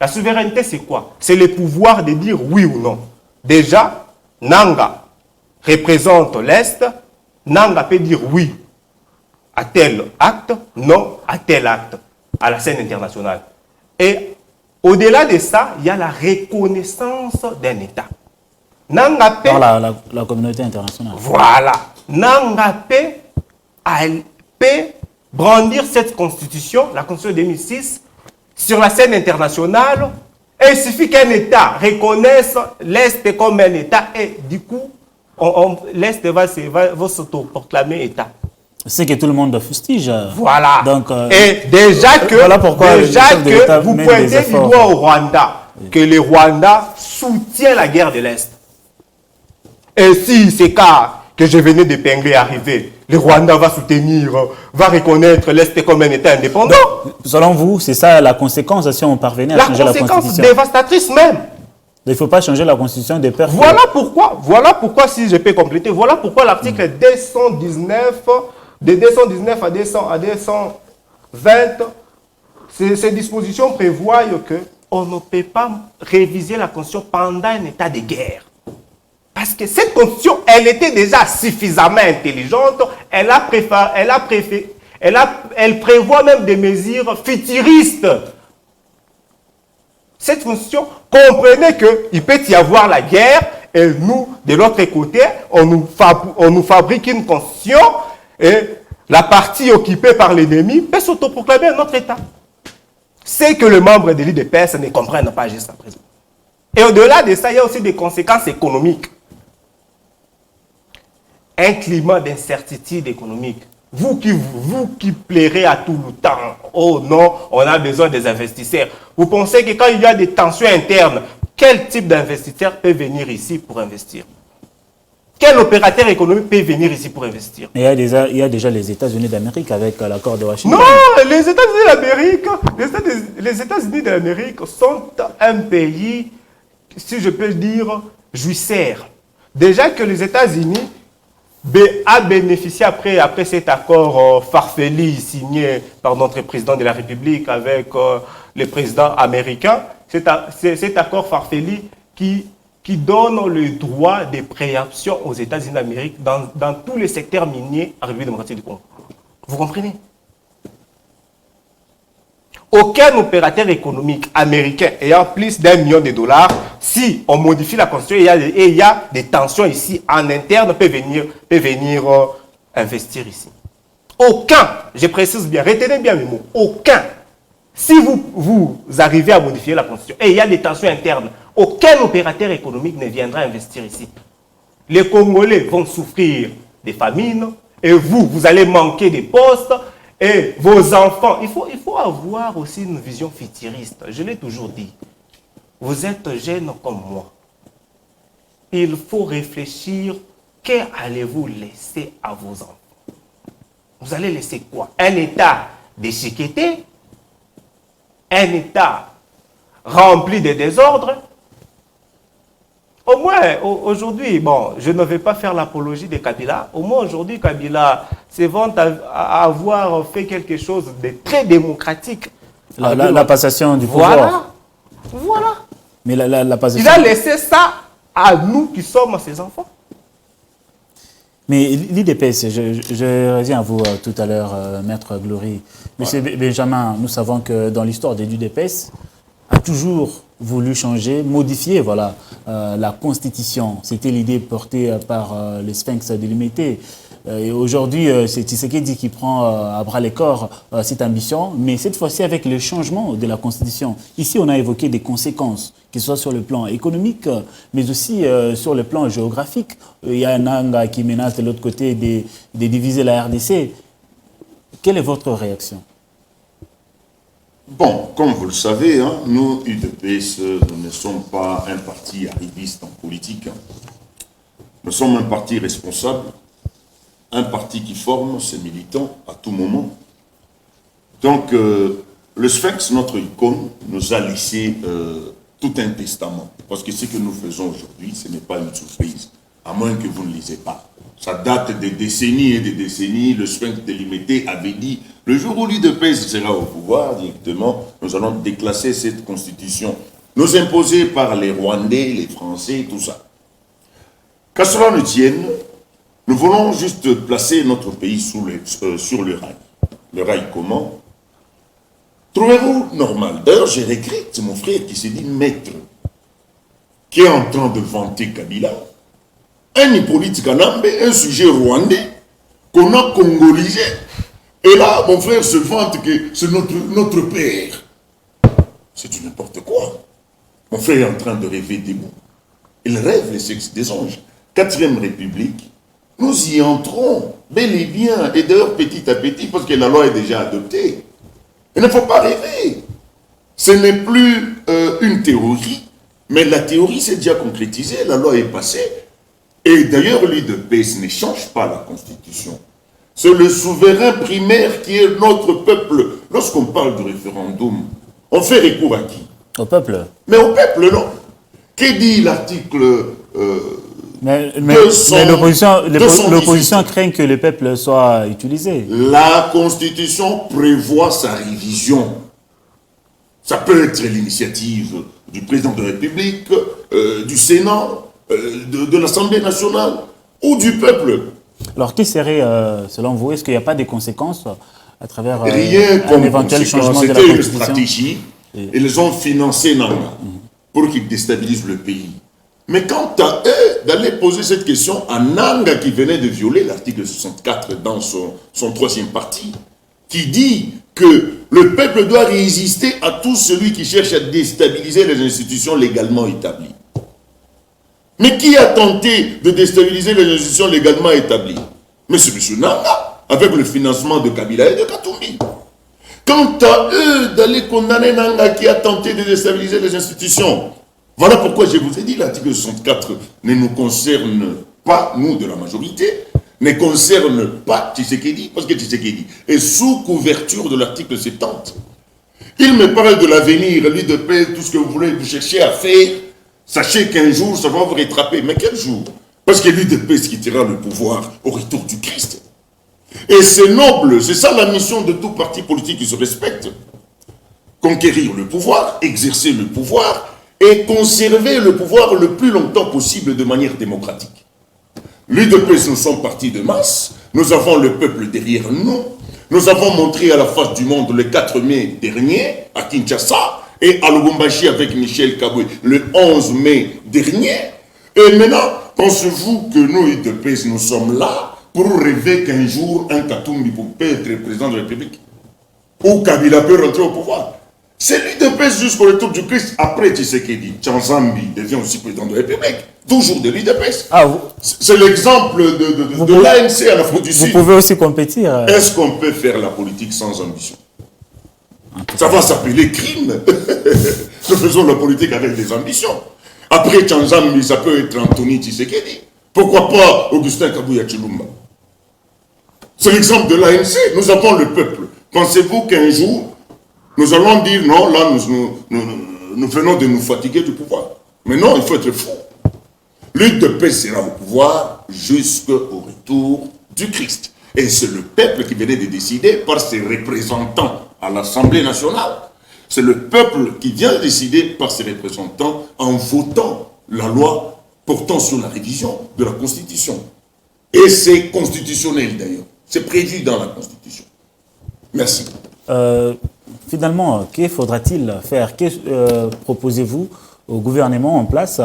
La souveraineté, c'est quoi? C'est le pouvoir de dire oui ou non. Déjà, Nangaa représente l'Est. Nangaa peut dire oui à tel acte, non à tel acte, à la scène internationale. Et au-delà de ça, il y a la reconnaissance d'un État. Nangaa peut... Par la communauté internationale. Voilà. Nangaa peut brandir cette constitution, la constitution de 2006, sur la scène internationale. Et il suffit qu'un État reconnaisse l'Est comme un État et du coup, l'Est va s'auto-proclamer État. C'est que tout le monde fustige. Voilà. Donc, et déjà que, voilà pourquoi vous pointez du doigt au Rwanda, que le Rwanda soutient la guerre de l'Est. Et si c'est cas que je venais d'épingler arriver, le Rwanda va soutenir, va reconnaître l'Est comme un État indépendant. Donc, selon vous, c'est ça la conséquence si on parvenait à changer la Constitution? La conséquence dévastatrice même. Il ne faut pas changer la Constitution de peur. Voilà pourquoi, si je peux compléter, voilà pourquoi l'article 219, de 219 à 220, ces dispositions prévoient qu'on ne peut pas réviser la Constitution pendant un état de guerre. Parce que cette Constitution, elle était déjà suffisamment intelligente, elle prévoit même des mesures futuristes. Cette Constitution comprenait qu'il peut y avoir la guerre et nous, de l'autre côté, on nous fabrique une Constitution et la partie occupée par l'ennemi peut s'autoproclamer un autre État. C'est que les membres de l'UDPS ne comprennent pas jusqu'à présent. Et au-delà de ça, il y a aussi des conséquences économiques. Un climat d'incertitude économique. Vous qui plairez à tout le temps, oh non, on a besoin des investisseurs. Vous pensez que quand il y a des tensions internes, quel type d'investisseur peut venir ici pour investir? Quel opérateur économique peut venir ici pour investir? Il y a déjà les États-Unis d'Amérique avec l'accord de Washington. Non, les États-Unis d'Amérique sont un pays, si je peux dire, jouisseur. Déjà que les États-Unis a bénéficié après cet accord farfelu signé par notre président de la République avec le président américain, cet accord farfelu qui donne le droit de préemption aux États-Unis d'Amérique dans tous les secteurs miniers en République démocratique du Congo. Vous comprenez? Aucun opérateur économique américain ayant plus d'1 million de dollars, si on modifie la Constitution et il y a des tensions ici en interne, peut venir investir ici. Aucun, je précise bien, retenez bien mes mots, aucun. Si vous arrivez à modifier la Constitution et il y a des tensions internes, aucun opérateur économique ne viendra investir ici. Les Congolais vont souffrir des famines et vous allez manquer des postes. Et vos enfants, il faut avoir aussi une vision futuriste. Je l'ai toujours dit. Vous êtes jeunes comme moi. Il faut réfléchir. Qu'allez-vous laisser à vos enfants? Vous allez laisser quoi? Un état déchiqueté? Un état rempli de désordre? Au moins, aujourd'hui, bon, je ne vais pas faire l'apologie de Kabila. Au moins, aujourd'hui, Kabila se vante à avoir fait quelque chose de très démocratique. La passation du pouvoir. Voilà. Mais la passation... Il a laissé ça à nous qui sommes ses enfants. Mais l'IDPS, je reviens à vous tout à l'heure, Maître Glory. Monsieur Benjamin, nous savons que dans l'histoire de l'UDPS, a toujours voulu changer, modifier voilà, la Constitution. C'était l'idée portée par les Sphinx délimité. Et aujourd'hui, c'est Tshisekedi qui prend à bras le corps cette ambition, mais cette fois-ci avec le changement de la Constitution. Ici, on a évoqué des conséquences, que ce soit sur le plan économique, mais aussi sur le plan géographique. Il y a un Nanga qui menace de l'autre côté de diviser la RDC. Quelle est votre réaction? Bon, comme vous le savez, hein, nous, UDPS, nous ne sommes pas un parti arriviste en politique. Nous sommes un parti responsable, un parti qui forme ses militants à tout moment. Donc, le Sphinx, notre icône, nous a laissé tout un testament. Parce que ce que nous faisons aujourd'hui, ce n'est pas une surprise, à moins que vous ne lisez pas. Ça date des décennies et des décennies. Le Sphinx délimité avait dit, le jour où l'UDPS sera au pouvoir directement, nous allons déclasser cette constitution, nous imposer par les Rwandais, les Français, tout ça. Qu'à cela ne tienne, nous voulons juste placer notre pays sur le rail. Le rail comment? Trouvez-vous normal? D'ailleurs, je regrette mon frère qui s'est dit maître, qui est en train de vanter Kabila, un Hippolyte Kanambe, un sujet rwandais, qu'on a congolisé. Et là, mon frère se vante que c'est notre père. C'est du n'importe quoi. Mon frère est en train de rêver debout. Il rêve les sexes des anges. 4e République, nous y entrons, bel et bien, et d'ailleurs petit à petit, parce que la loi est déjà adoptée. Il ne faut pas rêver. Ce n'est plus une théorie, mais la théorie s'est déjà concrétisée, la loi est passée. Et d'ailleurs, l'UDPS ne change pas la Constitution. C'est le souverain primaire qui est notre peuple. Lorsqu'on parle du référendum, on fait recours à qui? Au peuple. Mais au peuple, non. Que dit l'article Mais l'opposition craint que le peuple soit utilisé. La Constitution prévoit sa révision. Ça peut être l'initiative du président de la République, du Sénat, de l'Assemblée nationale ou du peuple. Alors, qui serait, selon vous, est-ce qu'il n'y a pas de conséquences à travers Rien un comme éventuel changement de la C'était une Constitution? stratégie. Ils ont financé Nanga pour qu'ils déstabilisent le pays. Mais quant à eux, d'aller poser cette question à Nanga qui venait de violer l'article 64 dans son 3e parti, qui dit que le peuple doit résister à tout celui qui cherche à déstabiliser les institutions légalement établies. Mais qui a tenté de déstabiliser les institutions légalement établies? Mais c'est M. Nanga, avec le financement de Kabila et de Katumbi. Quant à eux, d'aller condamner Nanga qui a tenté de déstabiliser les institutions, voilà pourquoi je vous ai dit, l'article 64 ne nous concerne pas, nous de la majorité, ne concerne pas Tshisekedi, parce que Tshisekedi est sous couverture de l'article 70. Il me parle de l'avenir, lui de paix, tout ce que vous voulez, vous cherchez à faire. Sachez qu'un jour, ça va vous rattraper. Mais quel jour? Parce que lui de paix quittera le pouvoir au retour du Christ. Et c'est noble, c'est ça la mission de tout parti politique qui se respecte. Conquérir le pouvoir, exercer le pouvoir et conserver le pouvoir le plus longtemps possible de manière démocratique. L'UDPS, nous sommes partis de masse, nous avons le peuple derrière nous, nous avons montré à la face du monde le 4 mai dernier à Kinshasa, et à Lubumbashi avec Michel Kabwe le 11 mai dernier. Et maintenant, pensez-vous que nous, UDPS, nous sommes là pour rêver qu'un jour, un Katumbi peut être président de la République? Ou Kabila peut rentrer au pouvoir? C'est l'UDPS jusqu'au retour du Christ. Après Tshisekedi, Tchanzambi devient aussi président de la République. Toujours de l'UDPS. C'est l'exemple de l'ANC à l'Afrique du Sud. Vous pouvez aussi compétir. Est-ce qu'on peut faire la politique sans ambition? Ça va s'appeler crime. Nous faisons la politique avec des ambitions. Après Tchanzambi, ça peut être Anthony Tshisekedi. Pourquoi pas Augustin Kabuya Chilumba? C'est l'exemple de l'ANC. Nous avons le peuple. Pensez-vous qu'un jour, nous allons dire non, là, nous venons de nous fatiguer du pouvoir? Mais non, il faut être fou. L'UDPS sera au pouvoir jusqu'au retour du Christ. Et c'est le peuple qui venait de décider par ses représentants à l'Assemblée nationale. C'est le peuple qui vient de décider par ses représentants en votant la loi portant sur la révision de la Constitution. Et c'est constitutionnel d'ailleurs. C'est prévu dans la Constitution. Merci. Finalement, que faudra-t-il faire? Que proposez-vous au gouvernement en place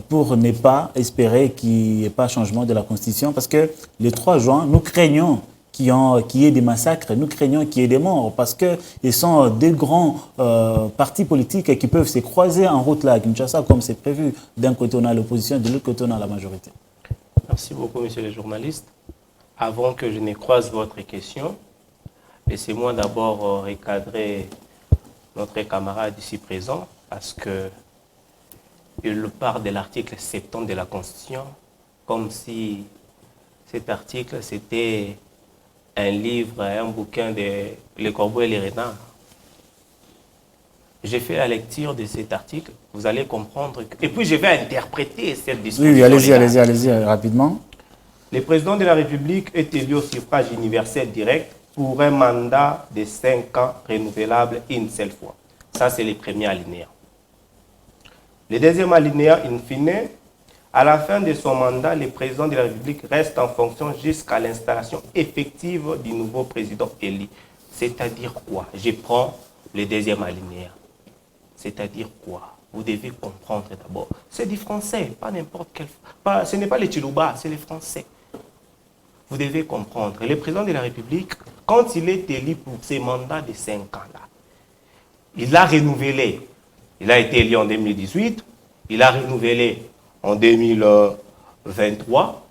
pour ne pas espérer qu'il n'y ait pas changement de la Constitution? Parce que le 3 juin, nous craignons qu'il y ait des massacres, nous craignons qu'il y ait des morts, parce qu'ils sont des grands partis politiques qui peuvent se croiser en route là à Kinshasa, comme c'est prévu. D'un côté, on a l'opposition, de l'autre côté, on a la majorité. Merci beaucoup, monsieur le journaliste. Avant que je ne croise votre question, laissez-moi d'abord recadrer notre camarade ici présent, parce que il part de l'article 70 de la Constitution, comme si cet article c'était un livre, un bouquin de Le Corbeau et les Renards. J'ai fait la lecture de cet article, vous allez comprendre. Et puis je vais interpréter cette disposition. Oui, allez-y, rapidement. Le président de la République est élu au suffrage universel direct pour un mandat de 5 ans renouvelable une seule fois. Ça, c'est le premier alinéa. Le deuxième alinéa, in fine, à la fin de son mandat, le président de la République reste en fonction jusqu'à l'installation effective du nouveau président élu. C'est-à-dire quoi? Je prends le deuxième alinéa. C'est-à-dire quoi? Vous devez comprendre d'abord. C'est du français, pas n'importe quel... ce n'est pas les Chiluba, c'est les français. Vous devez comprendre. Le président de la République, quand il est élu pour ses mandats de 5 ans-là, il a renouvelé. Il a été élu en 2018, il a renouvelé en 2023.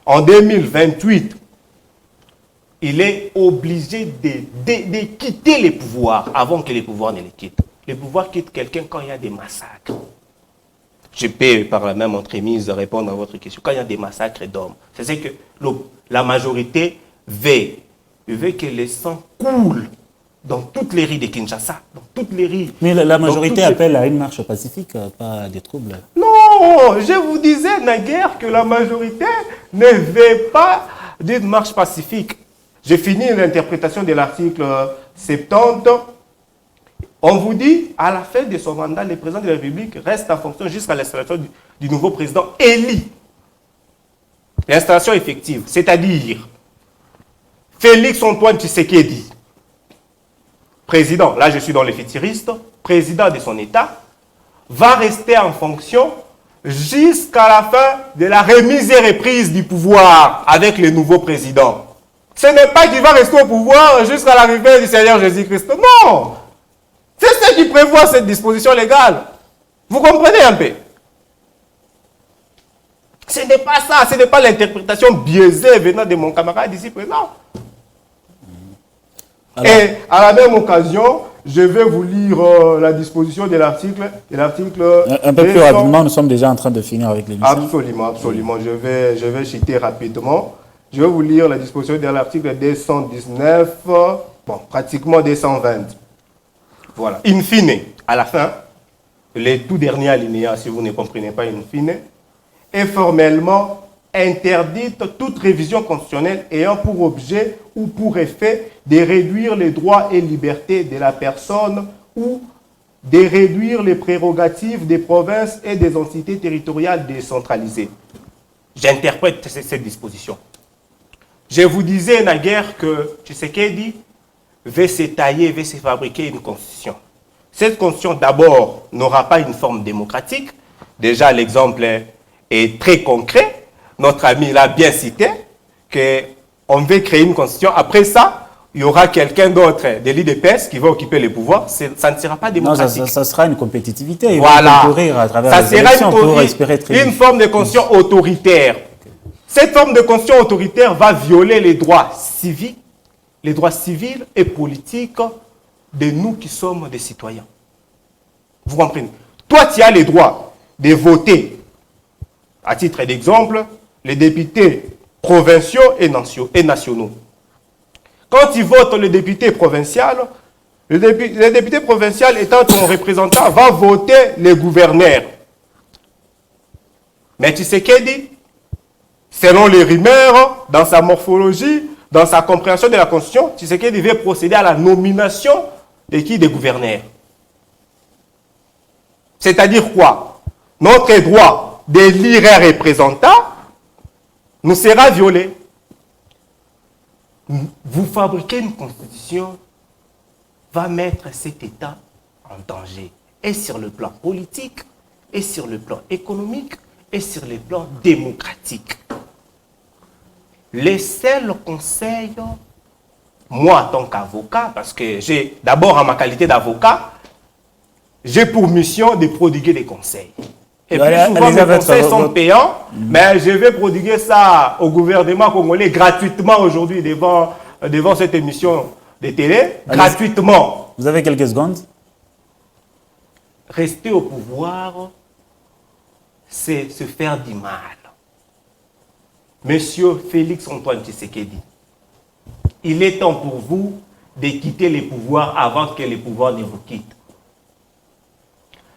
En 2028, il est obligé de quitter les pouvoirs avant que les pouvoirs ne les quittent. Les pouvoirs quittent quelqu'un quand il y a des massacres. Je peux par la même entremise répondre à votre question. Quand il y a des massacres d'hommes, c'est que la majorité veut que le sang coule dans toutes les rues de Kinshasa, dans toutes les rues. Mais la majorité appelle à une marche pacifique, pas à des troubles. Non, je vous disais naguère que la majorité ne veut pas d'une marche pacifique. J'ai fini l'interprétation de l'article 70. On vous dit, à la fin de son mandat, le président de la République reste en fonction jusqu'à l'installation du nouveau président élu. L'installation effective, c'est-à-dire Félix Antoine Tshisekedi, président, là je suis dans les futuristes, président de son État, va rester en fonction jusqu'à la fin de la remise et reprise du pouvoir avec le nouveau président. Ce n'est pas qu'il va rester au pouvoir jusqu'à l'arrivée du Seigneur Jésus-Christ. Non! C'est ce qui prévoit cette disposition légale. Vous comprenez un peu? Ce n'est pas ça, ce n'est pas l'interprétation biaisée venant de mon camarade ici présent. Alors, et à la même occasion, je vais vous lire la disposition de l'article. Un peu plus rapidement, nous sommes déjà en train de finir avec l'émission. Absolument, absolument. Je vais citer rapidement. Je vais vous lire la disposition de l'article 219, bon, pratiquement 220. Voilà. In fine, à la fin, le tout dernier alinéa, si vous ne comprenez pas in fine, est formellement interdite toute révision constitutionnelle ayant pour objet ou pour effet de réduire les droits et libertés de la personne ou de réduire les prérogatives des provinces et des entités territoriales décentralisées. J'interprète cette disposition. Je vous disais naguère que Tshisekedi veut se tailler, veut se fabriquer une constitution. Cette constitution, d'abord, n'aura pas une forme démocratique. Déjà, l'exemple est très concret. Notre ami l'a bien cité, qu'on veut créer une constitution. Après ça, il y aura quelqu'un d'autre de l'IDPS qui va occuper le pouvoir. Ça ne sera pas démocratique. Non, ça sera une compétitivité. Voilà. À travers ça les sera élections pour espérer très une forme de constitution autoritaire. Cette forme de constitution autoritaire va violer les droits civiques, les droits civils et politiques de nous qui sommes des citoyens. Vous comprenez? Toi, tu as le droit de voter, à titre d'exemple, les députés provinciaux et nationaux. Quand tu votes le député provincial, le député provincial étant ton représentant, va voter les gouverneurs. Mais tu sais qu'elle dit, selon les rumeurs, dans sa morphologie, dans sa compréhension de la Constitution, tu sais qu'il devait procéder à la nomination de qui? Des gouverneurs. C'est-à-dire quoi? Notre droit d'élire un représentant nous sera violée. Vous fabriquez une constitution va mettre cet État en danger. Et sur le plan politique, et sur le plan économique, et sur le plan démocratique. Les seuls conseils, moi en tant qu'avocat, parce que j'ai d'abord en ma qualité d'avocat, j'ai pour mission de prodiguer des conseils. Et puis souvent mes conseils sont payants, mais je vais prodiguer ça au gouvernement congolais gratuitement aujourd'hui devant cette émission de télé, gratuitement. Vous avez quelques secondes. Rester au pouvoir, c'est se faire du mal. Monsieur Félix Antoine Tshisekedi, il est temps pour vous de quitter les pouvoirs avant que les pouvoirs ne vous quittent.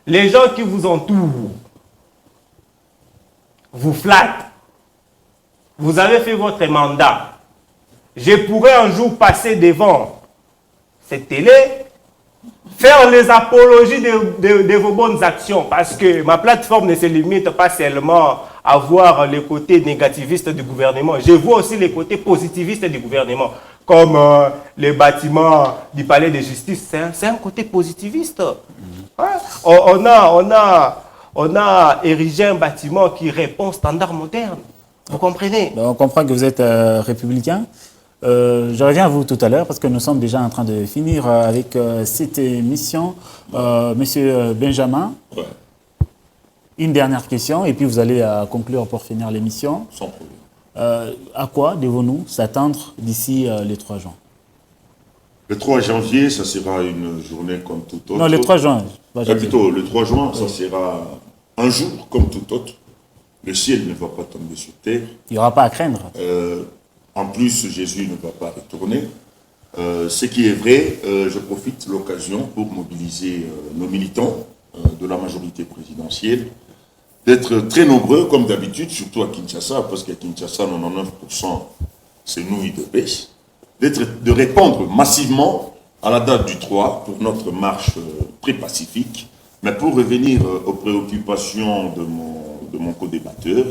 Les gens qui vous entourent vous flattent. Vous avez fait votre mandat. Je pourrais un jour passer devant cette télé, faire les apologies de vos bonnes actions, parce que ma plateforme ne se limite pas seulement à voir les côtés négativistes du gouvernement. Je vois aussi les côtés positivistes du gouvernement, comme les bâtiments du palais de justice. C'est un côté positiviste. On a érigé un bâtiment qui répond aux standards modernes. Vous comprenez? On comprend que vous êtes républicain. Je reviens à vous tout à l'heure parce que nous sommes déjà en train de finir avec cette émission. Monsieur Benjamin, Ouais, une dernière question et puis vous allez conclure pour finir l'émission. sans problème. À quoi devons-nous s'attendre d'ici les 3 juin? Le 3 janvier, ça sera une journée comme tout autre. Non, le 3 juin. Plutôt, le 3 juin, ça sera un jour comme tout autre. Le ciel ne va pas tomber sur terre. Il n'y aura pas à craindre. En plus, Jésus ne va pas retourner. Ce qui est vrai, je profite de l'occasion pour mobiliser nos militants de la majorité présidentielle, d'être très nombreux, comme d'habitude, surtout à Kinshasa, parce qu'à Kinshasa, 99%, c'est nouilles de pêche, de répondre massivement à la date du 3 pour notre marche très pacifique. Mais pour revenir aux préoccupations de mon co-débatteur,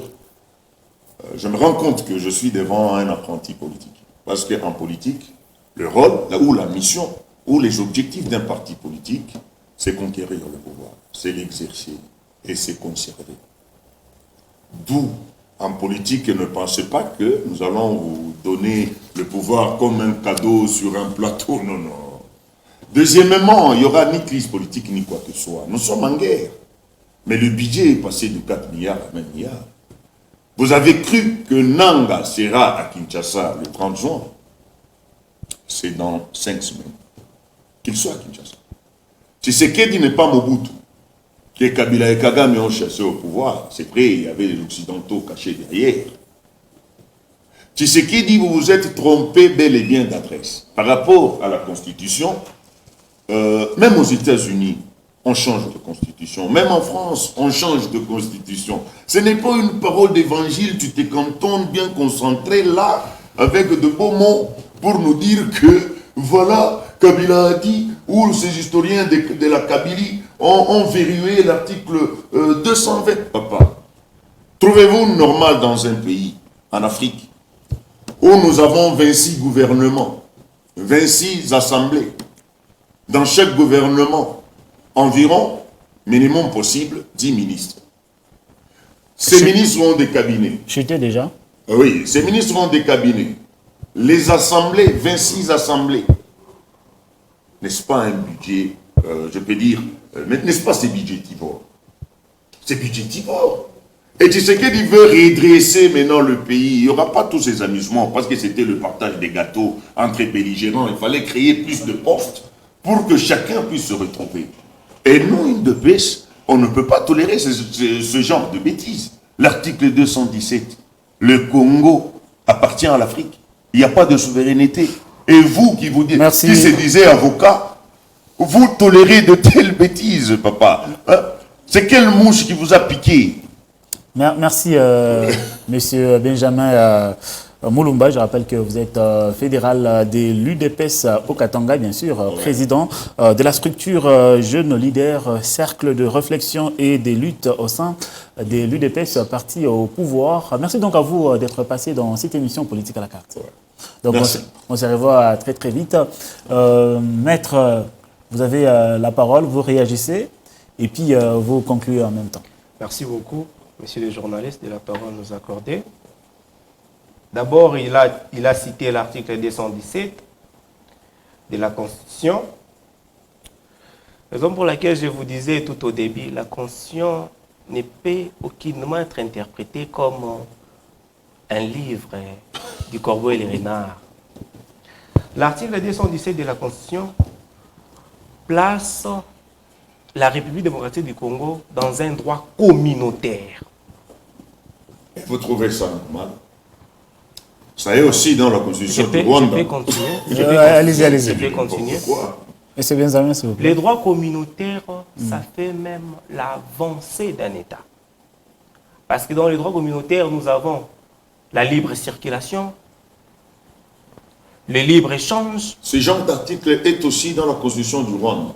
je me rends compte que je suis devant un apprenti politique. Parce qu'en politique, le rôle, ou la mission, ou les objectifs d'un parti politique, c'est conquérir le pouvoir, c'est l'exercer et c'est conserver. D'où, en politique, ne pensez pas que nous allons vous donner le pouvoir comme un cadeau sur un plateau, non, non. Deuxièmement, il n'y aura ni crise politique ni quoi que ce soit. Nous sommes en guerre. Mais le budget est passé de 4 milliards à 20 milliards. Vous avez cru que Nanga sera à Kinshasa le 30 juin. C'est dans 5 semaines qu'il soit à Kinshasa. Tshisekedi n'est pas Mobutu, que Kabila et Kagame ont chassé au pouvoir. C'est vrai, il y avait les Occidentaux cachés derrière. Tshisekedi, vous vous êtes trompé bel et bien d'adresse. Par rapport à la Constitution, même aux États-Unis, on change de constitution. Même en France, on change de constitution. Ce n'est pas une parole d'évangile, tu te cantonnes bien concentré là, avec de beaux mots, pour nous dire que, voilà, Kabila a dit, ou ces historiens de la Kabylie ont verrouillé l'article 220, papa. Trouvez-vous normal dans un pays, en Afrique, où nous avons 26 gouvernements, 26 assemblées, dans chaque gouvernement, environ, minimum possible, 10 ministres. Ces ministres ont des cabinets. J'étais déjà. Oui, ces ministres ont des cabinets. Les assemblées, 26 assemblées. N'est-ce pas un budget, je peux dire, n'est-ce pas c'est budgétivore? C'est budgétivore. Et tu sais qu'il veut redresser maintenant le pays. Il n'y aura pas tous ces amusements parce que c'était le partage des gâteaux entre belligérants. Il fallait créer plus de postes pour que chacun puisse se retrouver. Et nous, une de pêche, on ne peut pas tolérer ce genre de bêtises. L'article 217, le Congo appartient à l'Afrique. Il n'y a pas de souveraineté. Et vous qui vous dites, Merci. qui se disait avocat, vous tolérez de telles bêtises, papa. Hein? C'est quelle mouche qui vous a piqué? Merci, monsieur Benjamin Moulumba. Je rappelle que vous êtes fédéral de l'UDPS au Katanga, bien sûr, président de la structure Jeunes Leaders, Cercle de réflexion et des luttes au sein de l'UDPS, parti au pouvoir. Merci donc à vous d'être passé dans cette émission Politique à la carte. Donc on se revoit très très vite. Maître, vous avez la parole, vous réagissez et puis vous concluez en même temps. Merci beaucoup, messieurs les journalistes, de la parole nous accorder. D'abord, il a cité l'article 217 de la Constitution. Raison pour laquelle je vous disais tout au début, la Constitution ne peut aucunement être interprétée comme un livre du Corbeau et les renards. L'article 217 de la Constitution place la République démocratique du Congo dans un droit communautaire. Vous trouvez ça normal? Ça est aussi dans la Constitution du Rwanda. Je vais continuer. Allez-y. Je vais continuer. Et c'est bien ça, s'il vous plaît. Les droits communautaires, ça fait même l'avancée d'un État. Parce que dans les droits communautaires, nous avons la libre circulation, le libre-échange. Ce genre d'article est aussi dans la Constitution du Rwanda.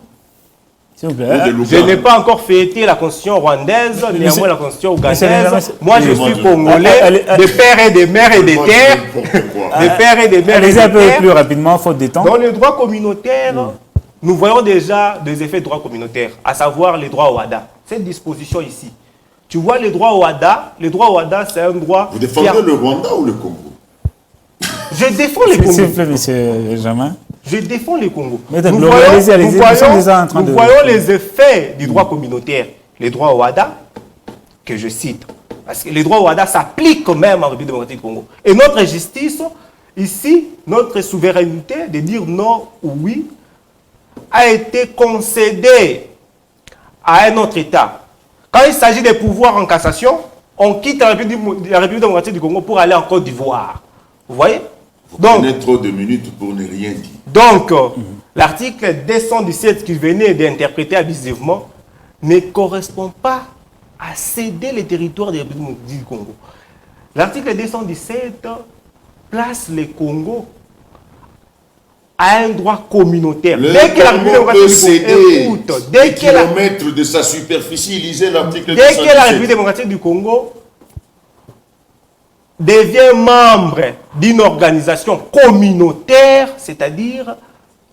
S'il vous plaît. Je n'ai pas encore fêté la constitution rwandaise, néanmoins la constitution ougandaise. Moi, je suis congolais, de père et de mère et des terres. De père et de mère et des terres. Allez-y un peu plus rapidement, faute de temps. Dans le droit communautaire, nous voyons déjà des effets de droit communautaire, à savoir les droits au WADA. Cette disposition ici. Tu vois les droits au WADA, c'est un droit... Vous défendez le Rwanda ou le Congo? Je défends les Congo. S'il vous plaît, monsieur Jamin. Je défends les Congo. Nous voyons les effets du droit communautaire. Les droits au WADA, que je cite. Parce que les droits au WADA s'appliquent quand même en République démocratique du Congo. Et notre justice, ici, notre souveraineté de dire non ou oui, a été concédée à un autre État. Quand il s'agit des pouvoirs en cassation, on quitte la République démocratique du Congo pour aller en Côte d'Ivoire. Vous voyez? Vous prenez trop de minutes pour ne rien dire. Donc, l'article 217 qui venait d'interpréter abusivement ne correspond pas à céder les territoires de la République du Congo. L'article 217 place le Congo à un droit communautaire. Dès que la République peut céder des kilomètres de sa superficie, lisez l'article 217. Dès que la République démocratique du Congo devient membre d'une organisation communautaire, c'est-à-dire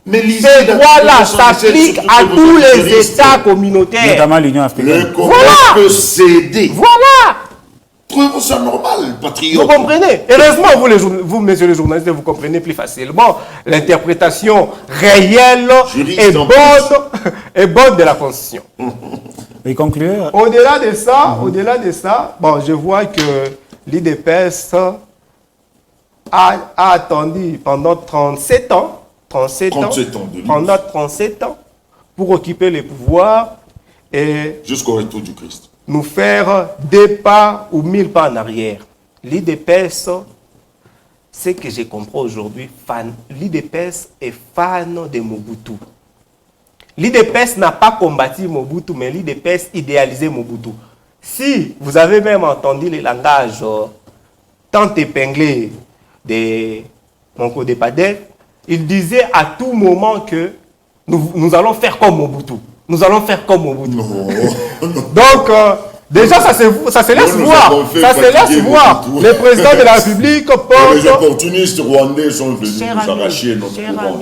ces droits-là s'appliquent à tous les États communautaires. Notamment l'Union africaine. Le Congo peut céder. Voilà. Trouvez-vous ça normal, patriote? Vous comprenez? Heureusement, vous, messieurs les journalistes, vous comprenez plus facilement l'interprétation réelle et bonne de la Constitution. Et conclure. Au-delà de ça, bon, je vois que l'IDPS a attendu pendant 37 ans pour occuper les pouvoirs et jusqu'au retour du Christ. Nous faire 2 pas ou 1000 pas en arrière. L'IDPS, ce que je comprends aujourd'hui, l'IDPS est fan de Mobutu. L'IDPS n'a pas combattu Mobutu, mais l'IDPS idéalisait Mobutu. Si vous avez même entendu les langages tant épinglés de mon co-dépadeur, il disait à tout moment que nous allons faire comme Mobutu. Nous allons faire comme Mobutu. Donc, déjà, ça se laisse voir. Ça se laisse voir. Le président de la République pense... Les opportunistes rwandais sont venus nous arracher notre pouvoir.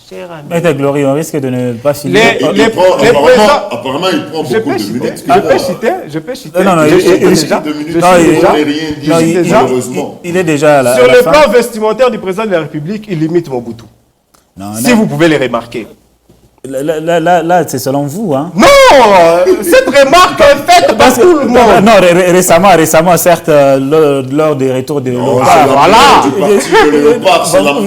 Cher ami. Maître Glory, on risque de ne pas finir. Apparemment, il prend beaucoup de minutes. Je peux citer. Il est déjà là. Sur le plan vestimentaire du président de la République, il limite Mobutu. Si vous pouvez les remarquer. Là, c'est selon vous, hein? Non, cette remarque est faite par tout le monde. Non, récemment, certes, lors des retours de Léopard. Voilà.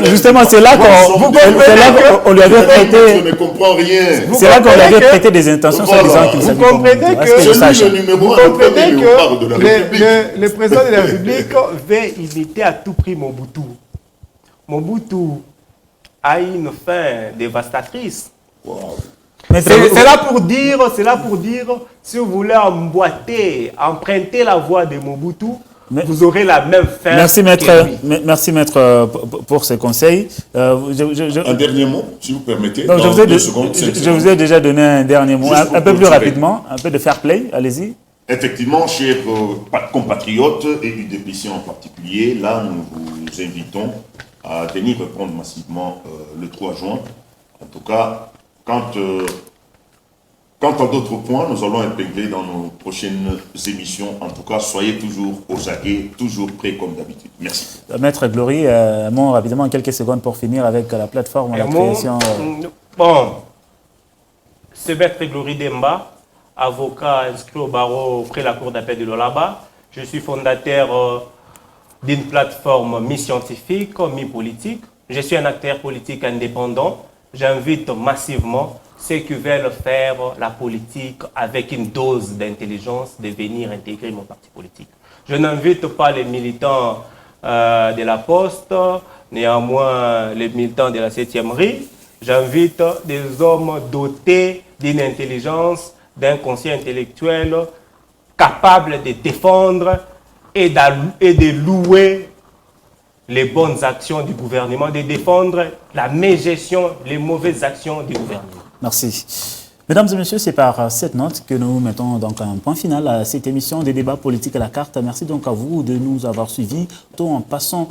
Justement, c'est là qu'on lui avait prêté. Je ne comprends rien. C'est là qu'on lui avait prêté des intentions sur disant qu'il vous comprenez que le président de la République veut imiter à tout prix Mobutu. Mobutu a une fin dévastatrice. Wow. C'est là pour dire, si vous voulez emprunter la voie de Mobutu, vous aurez la même fin. Merci maître pour ces conseils. Un dernier mot, si vous permettez. Donc, je vous ai déjà donné un dernier mot, un peu plus rapidement, un peu de fair play, allez-y. Effectivement, chers compatriotes et UDPC en particulier, là, nous vous invitons à venir répondre massivement le 3 juin. En tout cas, quant à d'autres points, nous allons épingler dans nos prochaines émissions. En tout cas, soyez toujours aux aguets, toujours prêts comme d'habitude. Merci. Maître Glory, un mot rapidement, en quelques secondes pour finir avec la plateforme, la création. Bon, c'est Maître Glory Demba, avocat inscrit au barreau auprès de la Cour d'appel de l'Olaba. Je suis fondateur d'une plateforme mi-scientifique, mi-politique. Je suis un acteur politique indépendant. J'invite massivement ceux qui veulent faire la politique avec une dose d'intelligence de venir intégrer mon parti politique. Je n'invite pas les militants de la Poste, néanmoins les militants de la 7e rue. J'invite des hommes dotés d'une intelligence, d'un conseil intellectuel capable de défendre et de louer les bonnes actions du gouvernement, de défendre la mégestion, les mauvaises actions du gouvernement. Merci. Mesdames et messieurs, c'est par cette note que nous mettons donc un point final à cette émission des débats politiques à la carte. Merci donc à vous de nous avoir suivis, tout en passant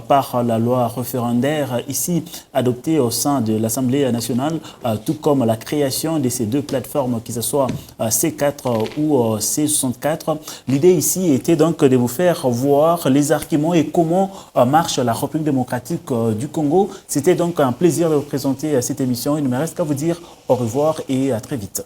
par la loi référendaire ici adoptée au sein de l'Assemblée nationale, tout comme la création de ces deux plateformes, que ce soit C4 ou C64. L'idée ici était donc de vous faire voir les arguments et comment marche la République démocratique du Congo. C'était donc un plaisir de vous présenter cette émission. Il ne me reste qu'à vous dire au revoir et à très vite.